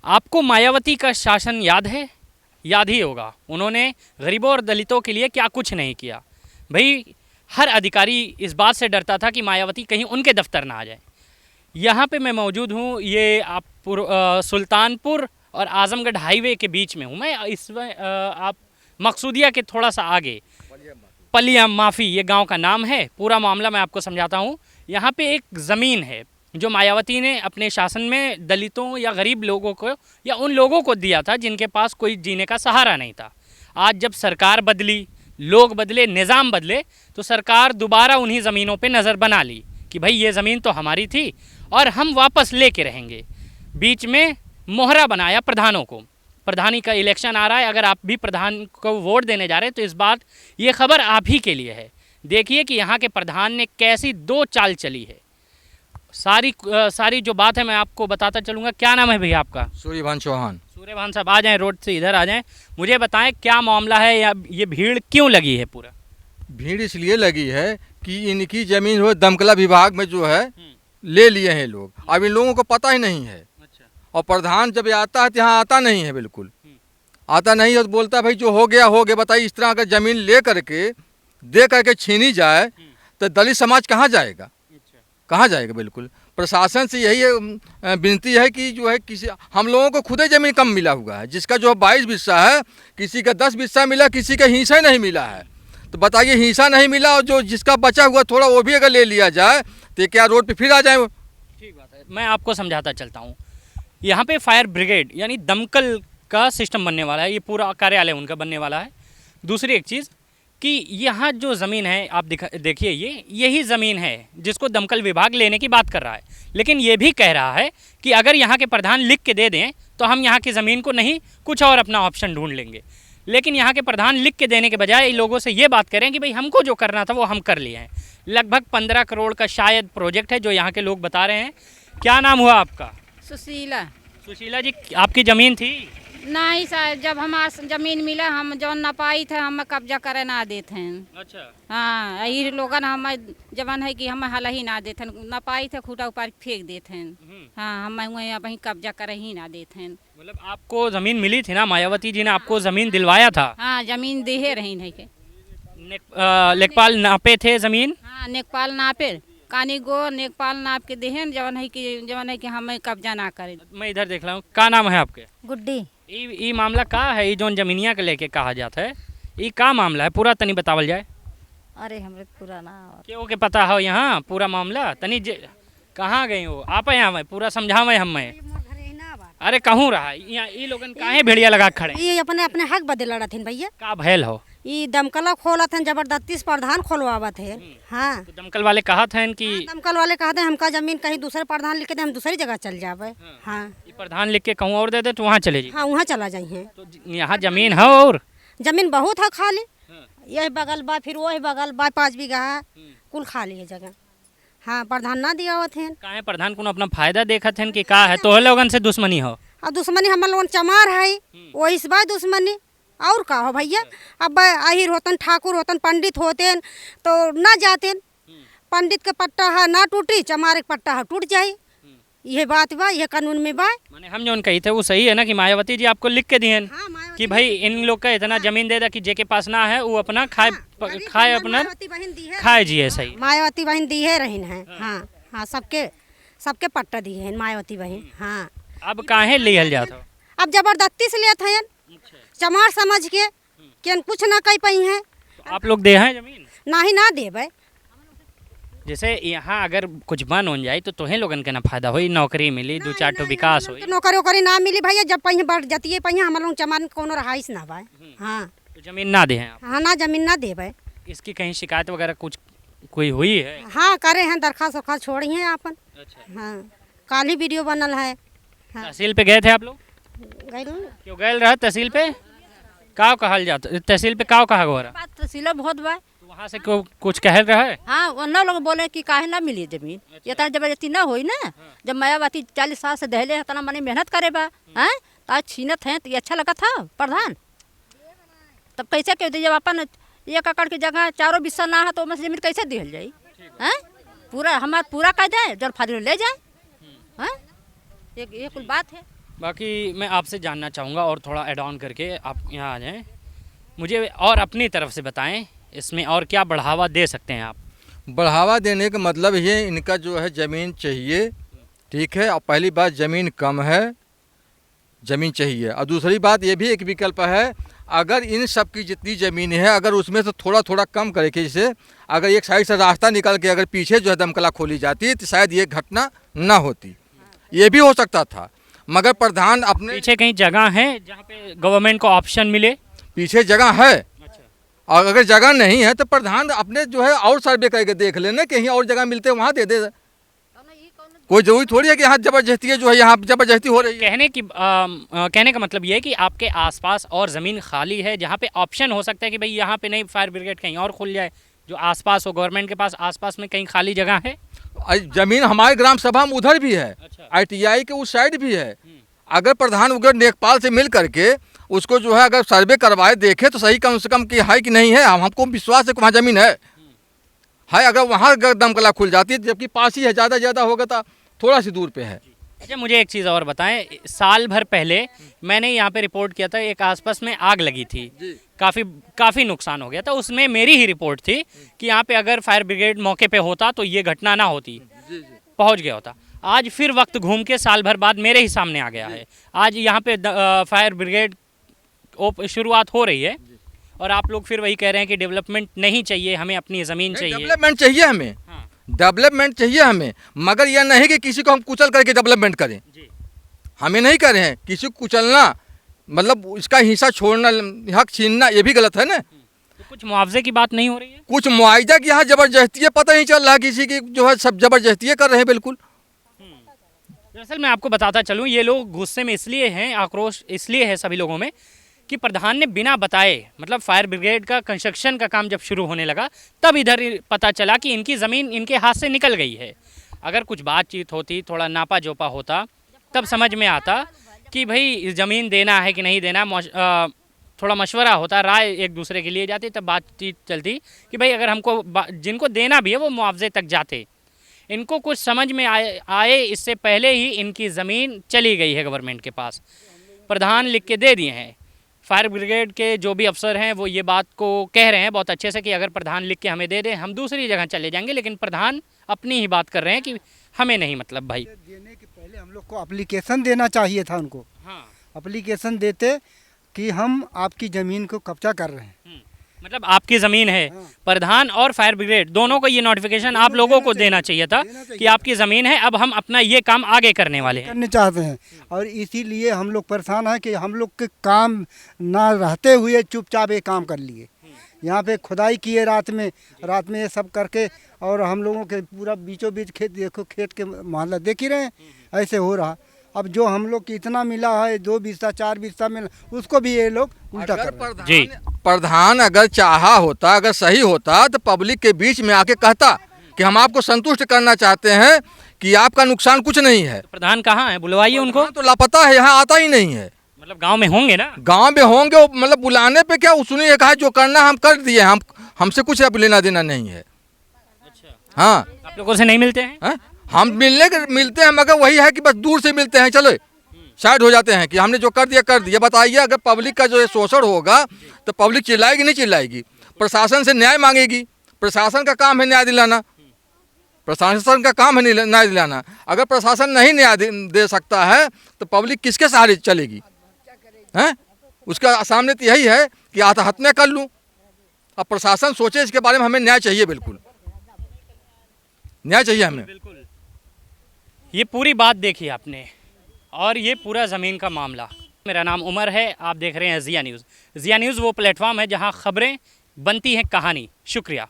आपको मायावती का शासन याद है? याद ही होगा। उन्होंने गरीबों और दलितों के लिए क्या कुछ नहीं किया। भाई हर अधिकारी इस बात से डरता था कि मायावती कहीं उनके दफ्तर ना आ जाए। यहाँ पे मैं मौजूद हूँ, ये आप सुल्तानपुर और आजमगढ़ हाईवे के बीच में हूँ मैं। इसमें आप मकसूदिया के थोड़ा सा आगे पलिया माफ़ी ये गांव का नाम है। पूरा मामला मैं आपको समझाता हूँ। यहाँ पे एक ज़मीन है जो मायावती ने अपने शासन में दलितों या गरीब लोगों को या उन लोगों को दिया था जिनके पास कोई जीने का सहारा नहीं था। आज जब सरकार बदली, लोग बदले, निज़ाम बदले, तो सरकार दोबारा उन्हीं ज़मीनों पे नज़र बना ली कि भाई ये ज़मीन तो हमारी थी और हम वापस लेके रहेंगे। बीच में मोहरा बनाया प्रधानों को। प्रधानी का इलेक्शन आ रहा है, अगर आप भी प्रधान को वोट देने जा रहे हैं तो इस बात ये खबर आप ही के लिए है। देखिए कि यहाँ के प्रधान ने कैसी दो चाल चली है। सारी जो बात है मैं आपको बताता चलूँगा। क्या नाम है भैया आपका? सूर्यभान चौहान। सूर्यभान साहब आ जाएं, रोड से इधर आ जाएं। मुझे बताएं क्या मामला है, या ये भीड़ क्यों लगी है? पूरा भीड़ इसलिए लगी है कि इनकी ज़मीन हो दमकला विभाग में जो है ले लिए हैं लोग। अब इन लोगों को पता ही नहीं है। अच्छा। और प्रधान जब आता है तो यहाँ आता नहीं है, बिल्कुल आता नहीं है। तो बोलता है भाई जो हो गया। बताइए, इस तरह अगर ज़मीन ले करके दे करके छीनी जाए तो दलित समाज कहाँ जाएगा? कहाँ जाएगा? बिल्कुल प्रशासन से यही विनती है कि जो है किसी, हम लोगों को खुद ही ज़मीन कम मिला हुआ है। जिसका जो 22 बिस्सा है, किसी का 10 बिस्सा मिला, किसी का हिस्सा ही नहीं मिला है। तो बताइए, हिस्सा नहीं मिला और जो जिसका बचा हुआ थोड़ा वो भी अगर ले लिया जाए तो क्या रोड पे फिर आ जाए? ठीक बात है, मैं आपको समझाता चलता हूँ। यहाँ पे फायर ब्रिगेड यानी दमकल का सिस्टम बनने वाला है। ये पूरा कार्यालय उनका बनने वाला है। दूसरी एक चीज़ कि यहाँ जो ज़मीन है आप देखिए, यही ज़मीन है जिसको दमकल विभाग लेने की बात कर रहा है। लेकिन ये भी कह रहा है कि अगर यहाँ के प्रधान लिख के दे दें तो हम यहाँ की ज़मीन को नहीं, कुछ और अपना ऑप्शन ढूंढ लेंगे। लेकिन यहाँ के प्रधान लिख के देने के बजाय लोगों से ये बात करें कि भाई हमको जो करना था वो हम कर लिए हैं। लगभग 15 करोड़ का शायद प्रोजेक्ट है जो यहाँ के लोग बता रहे हैं। क्या नाम हुआ आपका? सुशीला। सुशीला जी, आपकी ज़मीन थी? नहीं सर, जब हमार जमीन मिला हम जौन न पाई थे हम कब्जा करे ना देते हैं। अच्छा। हाँ, यही लोगन हम जवन है कि हम हला ही ना देते हैं, न पाई थे खूटा ऊपर फेंक देते हैं। हाँ, हम वहीं कब्जा करे ही ना देते हैं। मतलब आपको ज़मीन मिली थी ना, मायावती जी ने आपको ज़मीन दिलवाया था? हाँ, जमीन देहे रही है के। लेखपाल नापे थे ज़मीन? हाँ, नेकपाल नापे, कानी गो नेकपाल नाप के देहन जवन है कि हम कब्जा ना करें। मैं इधर देख रहा हूँ। क्या नाम है आपके? गुड्डी। ई मामला का है? ई जोन जमीनिया के लेके कहा जाता है, ई का मामला है? पूरा तनी बतावल जाए। अरे हमरे पूरा ना क्यों के पता हो यहाँ पूरा मामला? तनी कहाँ गई हो आप? यहाँ मैं पूरा समझावे हम मैं। अरे कहूँ रहा यहाँ ई लोगन काहे भेड़िया लगा खड़े? ये अपने अपने हक बदे लड़त हैं भैया। का भैल हो? ये दमकला खोलत हैं, जबरदस्ती से प्रधान खोलवावत है। हाँ, तो दमकल वाले कहा था कि दमकल वाले कहते हैं हमका जमीन कहीं दूसरे प्रधान लिख के दे, हम दूसरी जगह चल जावे। हाँ, ये प्रधान लिख के कहूँ और दे दे तो वहाँ चले जी। हाँ, वहाँ चला जाइए। तो यहाँ जमीन है और जमीन बहुत है खाली। यही बगल बा, फिर वही बगल बा, 5 बीघा है, कुल खाली है जगह। हाँ, प्रधान ना दिया हुआ थे। काहे प्रधान को अपना फायदा देखा थे कि का है? तो लोगन से दुश्मनी हो? और दुश्मनी हम लोगन चमार है, वही इस बार दुश्मनी और का हो भैया। अब आहिर होतन, ठाकुर होतन, पंडित होते तो ना जाते। पंडित के पट्टा है ना टूटी, चमार के पट्टा है टूट जाए। यह बात बा, यह कानून में बा। माने हम जो कही थे वो सही है ना कि मायावती जी आपको लिख के दिए हाँ, कि भाई इन लोग का इतना जमीन दे दा कि जेके पास ना है वो अपना खाए अपना खाए जिए। सही, मायावती बहन दी है रही है। हाँ हाँ, सबके पट्टा दी है मायावती बहन। हाँ, अब काहे लिहल जाता? अब जबरदस्ती से लेते हैं, चमार समझ के कि कुछ ना कह पाई है। तो आप लोग दे हैं जमीन? ना ही ना देवे। जैसे यहाँ अगर कुछ बन हो जाए तो तोहे लोगन के ना फायदा होई, नौकरी मिली, 2-4 ठो विकास होई। नौकरी वोकरी ना मिली भैया, जब पहिए बढ़ जाती है पहिए हम लोग चमार में कोनो रहाइश ना बा। हाँ, तो जमीन ना दे हैं आप? हाँ, ना जमीन ना देवे। इसकी कहीं शिकायत वगैरह कुछ कोई हुई है? हाँ, करे हैं, दरखास्त वरखास्त छोड़ी हैं अपन। अच्छा। हाँ, काली वीडियो बनल है। हाँ। तहसील पे गए थे आप लोग? गए गए रहा तहसील पे? का कहल जाता तहसील पे? का कहा गो रहा? बात तहसील बहुत बा। तो वहाँ से कुछ कह रहा है? हाँ, वरना लोग बोले कि काहे ना मिली जमीन। ये तरह जबरदस्ती ना होई ना। जब मायावती 40 साल से दहले तना मनी मेहनत करे बा, हैं तो आज छीनत हैं तो ये अच्छा लगा था प्रधान। तब कैसे कह दी, जब अपन 1 एकड़ की जगह 4 बिस्सा ना है तो उसमें जमीन कैसे दिहल जाई? हैं पूरा हमारा पूरा कह जाए, जल फादिल ले जाए। हैं ये कुल बात है। बाकी मैं आपसे जानना चाहूँगा और थोड़ा ऐड ऑन करके आप यहाँ आ जाएं, मुझे और अपनी तरफ से बताएं इसमें और क्या बढ़ावा दे सकते हैं आप। बढ़ावा देने का मतलब ये इनका जो है ज़मीन चाहिए, ठीक है। और पहली बात ज़मीन कम है, ज़मीन चाहिए। और दूसरी बात ये भी एक विकल्प है, अगर इन सब की जितनी ज़मीन है अगर उसमें से थोड़ा थोड़ा कम करे के, जैसे अगर एक साइड से रास्ता निकल के अगर पीछे जो है दमकला खोली जाती तो शायद ये घटना ना होती, ये भी हो सकता था। मगर प्रधान अपने पीछे कहीं जगह है जहाँ पे गवर्नमेंट को ऑप्शन मिले? पीछे जगह है, और अगर जगह नहीं है तो प्रधान अपने जो है और सर्वे करके देख लेना, कहीं और जगह मिलते वहाँ दे दे। कोई जरूरी थोड़ी है कि यहाँ जबरदस्ती जो है, यहाँ जबरदस्ती हो रही है। कहने का मतलब ये है कि आपके आसपास और ज़मीन खाली है जहाँ पे ऑप्शन हो सकता है कि भाई यहाँ पे नहीं, फायर ब्रिगेड कहीं और खुल जाए, जो आसपास हो गवर्नमेंट के पास आसपास में कहीं खाली जगह है। ज़मीन हमारे ग्राम सभा में उधर भी है, अच्छा। ITI के उस साइड भी है। अगर प्रधान उधर लेखपाल से मिल करके उसको जो है अगर सर्वे करवाए देखे तो सही, कम से कम कि है कि नहीं है। हमको विश्वास है कि वहाँ ज़मीन है। अगर वहाँ दमकला खुल जाती है, जबकि पास ही है, ज़्यादा होगा तो थोड़ा सी दूर पे है। अच्छा, मुझे एक चीज़ और बताएं, साल भर पहले मैंने यहाँ पे रिपोर्ट किया था, एक आसपास में आग लगी थी, काफ़ी नुकसान हो गया था। उसमें मेरी ही रिपोर्ट थी कि यहाँ पे अगर फायर ब्रिगेड मौके पे होता तो ये घटना ना होती, पहुँच गया होता। आज फिर वक्त घूम के साल भर बाद मेरे ही सामने आ गया है। आज यहाँ पे फायर ब्रिगेड शुरुआत हो रही है और आप लोग फिर वही कह रहे हैं कि डेवलपमेंट नहीं चाहिए, हमें अपनी ज़मीन चाहिए। डेवलपमेंट चाहिए हमें, डेवलपमेंट चाहिए हमें, मगर यह नहीं कि किसी को हम कुचल करके डेवलपमेंट करें। हमें नहीं कर रहे हैं किसी को कुचलना, मतलब इसका हिस्सा छोड़ना, हक छीनना, ये भी गलत है ना। तो कुछ मुआवजे की बात नहीं हो रही है? कुछ मुआवजा की यहाँ जबरदस्ती है, पता नहीं चल रहा किसी की जो है, सब जबरदस्ती कर रहे हैं बिल्कुल। दरअसल मैं आपको बताता चलूँ, ये लोग गुस्से में इसलिए हैं, आक्रोश इसलिए है सभी लोगों में कि प्रधान ने बिना बताए, मतलब फायर ब्रिगेड का कंस्ट्रक्शन का काम जब शुरू होने लगा तब इधर पता चला कि इनकी ज़मीन इनके हाथ से निकल गई है। अगर कुछ बातचीत होती, थोड़ा नापा जोपा होता, तब समझ में आता कि भाई ज़मीन देना है कि नहीं देना, थोड़ा मशवरा होता, राय एक दूसरे के लिए जाती, तब बातचीत चलती कि भाई अगर हमको जिनको देना भी है वो मुआवजे तक जाते। इनको कुछ समझ में आए इससे पहले ही इनकी ज़मीन चली गई है गवर्नमेंट के पास। प्रधान लिख के दे दिए हैं, फायर ब्रिगेड के जो भी अफसर हैं वो ये बात को कह रहे हैं बहुत अच्छे से कि अगर प्रधान लिख के हमें दे दे हम दूसरी जगह चले जाएंगे, लेकिन प्रधान अपनी ही बात कर रहे हैं कि हमें नहीं, मतलब भाई देने के पहले हम लोग को एप्लीकेशन देना चाहिए था उनको। हाँ, एप्लीकेशन देते कि हम आपकी ज़मीन को कब्जा कर रहे हैं, मतलब आपकी ज़मीन है। हाँ। प्रधान और फायर ब्रिगेड दोनों को ये नोटिफिकेशन आप लोगों को देना चाहिए था कि आपकी ज़मीन है, अब हम अपना ये काम आगे करने वाले हैं। करने चाहते हैं। और इसीलिए हम लोग परेशान हैं कि हम लोग के काम ना रहते हुए चुपचाप ये काम कर लिए। यहाँ पे खुदाई किए रात में ये सब करके, और हम लोगों के पूरा बीचों बीच खेत, देखो खेत के मामला देख ही रहे हैं, ऐसे हो रहा। अब जो हम लोग को इतना मिला है 2 बिस्सा 4 बिस्सा मिला, उसको भी ये लोग उल्टा कर रहे हैं। प्रधान अगर चाहा होता, अगर सही होता तो पब्लिक के बीच में आके कहता कि हम आपको संतुष्ट करना चाहते हैं कि आपका नुकसान कुछ नहीं है। तो प्रधान कहाँ है? बुलवाइए उनको। तो लापता है, यहाँ आता ही नहीं है। मतलब गांव में होंगे ना? गांव में होंगे, मतलब बुलाने पे क्या, उसने कहा जो करना हम कर दिए, हम हमसे कुछ अब लेना देना नहीं है। अच्छा, हाँ, आप लोगों से नहीं मिलते हैं? हम मिलते हैं, मगर वही है कि बस दूर से मिलते हैं, चलो साइड हो जाते हैं कि हमने जो कर दिया। बताइए, अगर पब्लिक का जो है शोषण होगा तो पब्लिक चिल्लाएगी नहीं चिल्लाएगी? प्रशासन से न्याय मांगेगी। प्रशासन का काम है न्याय दिलाना, प्रशासन का काम है न्याय दिलाना। अगर प्रशासन नहीं न्याय दे सकता है तो पब्लिक किसके सहारे चलेगी? हैं? उसका सामने तो यही है कि आत्महत्या कर लूँ। अब प्रशासन सोचे इसके बारे में, हमें न्याय चाहिए, बिल्कुल न्याय चाहिए हमें। बिल्कुल, ये पूरी बात देखी आपने, और ये पूरा ज़मीन का मामला। मेरा नाम उमर है, आप देख रहे हैं ज़िया न्यूज़। ज़िया न्यूज़ वो प्लेटफॉर्म है जहां खबरें बनती हैं कहानी। शुक्रिया।